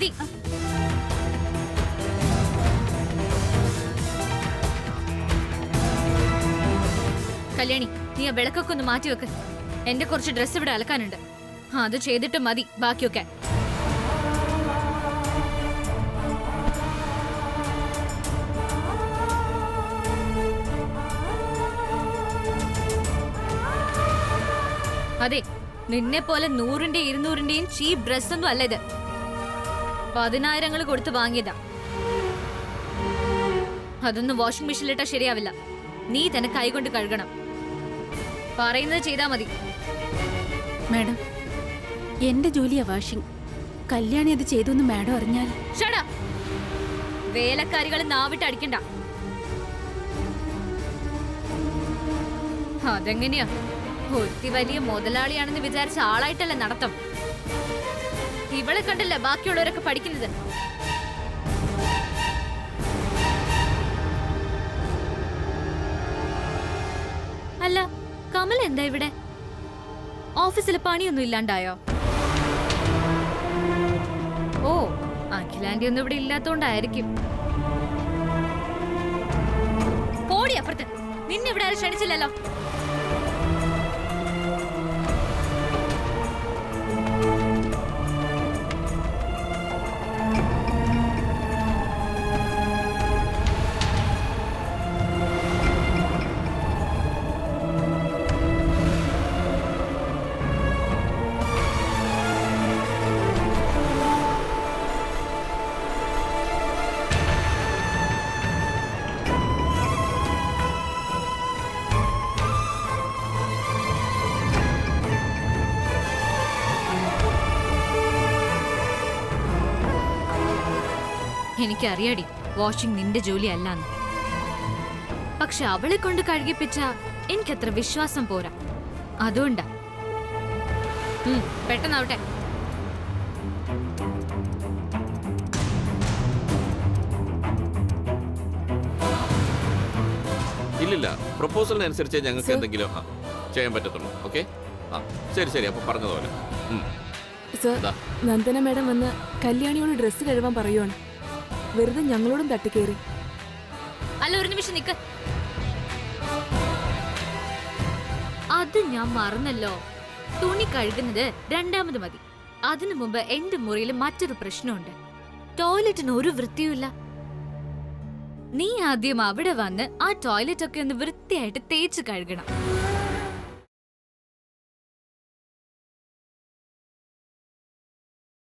മതി. കല്യാണി, നീ ആ വിളക്കൊക്കെ ഒന്ന് മാറ്റി വെക്ക്. എന്റെ കുറച്ച് ഡ്രസ്സ് ഇവിടെ അലക്കാനുണ്ട്. അത് ചെയ്തിട്ട് മതി ബാക്കിയൊക്കെ. അതെ, നിന്നെ പോലെ 100-ന്റെയും 200-ന്റെയും ചീപ്പ് ഡ്രസ് ഒന്നും അല്ല ഇത്. 10,000 കൊടുത്ത് വാങ്ങിയതാ. അതൊന്നും വാഷിംഗ് മെഷീനിലിട്ടാ ശരിയാവില്ല. നീ തന്നെ കൈകൊണ്ട് കഴുകണം. പറയുന്നത് ചെയ്താ മതി. മാഡം, എന്റെ ജോലിയാ വാഷിംഗ്. കല്യാണി അത് ചെയ്തൊന്ന് മാഡം അറിഞ്ഞാൽ. Shut up. വേലക്കാരികൾ നാവിട്ട് അടിക്കണ്ട. അതെങ്ങനെയാ? ഒത്തി വലിയ മുതലാളിയാണെന്ന് വിചാരിച്ച ആളായിട്ടല്ലേ നടത്തം. ഇവളെ കണ്ടല്ലേ ബാക്കിയുള്ളവരൊക്കെ പഠിക്കുന്നത്. അല്ല, കമൽ എന്താ ഇവിടെ? ഓഫീസിലെ പണിയൊന്നും ഇല്ലാണ്ടായോ? ഓ, അഖിലാന്റി ഒന്നും ഇവിടെ ഇല്ലാത്തോണ്ടായിരിക്കും. പോടി അപ്പുറത്ത്. നിന്നെ ഇവിടെ ആരും ക്ഷണിച്ചില്ലല്ലോ. എനിക്കറിയാടി, വാഷിംഗ് നിന്റെ ജോലി അല്ലാന്ന്. പക്ഷെ അവളെ കൊണ്ട് കഴുകിപ്പിച്ച എനിക്കത്ര വിശ്വാസം പോരാ. അതുകൊണ്ടാ. പെട്ടെന്നാവട്ടെ. ഇല്ലില്ല, പ്രൊപ്പോസലിനനുസരിച്ച് ഞങ്ങൾക്ക് എന്തെങ്കിലും ചെയ്യാൻ പറ്റത്തുള്ളൂ. ഓക്കെ, ശരി ശരി. അപ്പൊ പറഞ്ഞതുപോലെ. നന്ദന മേഡം വന്ന് കല്യാണിയോട് ഡ്രസ്സ് കഴുകാൻ പറയുവാണ്. വെറുതെ ഞങ്ങളോടും തട്ടിക്കേറി. അല്ല, ഒരു നിമിഷം നിക്ക്. അത് ഞാൻ മറന്നല്ലോ. തുണി കഴുകുന്നത് രണ്ടാമത് മതി. അതിനു മുമ്പ് എന്റെ മുറിയിൽ മറ്റൊരു പ്രശ്നമുണ്ട്. ടോയ്ലറ്റിന് ഒരു വൃത്തിയുമില്ല. നീ ആദ്യം അവിടെ വന്ന് ആ ടോയ്ലറ്റ് ഒക്കെ ഒന്ന് വൃത്തിയായിട്ട് തേച്ച് കഴുകണം.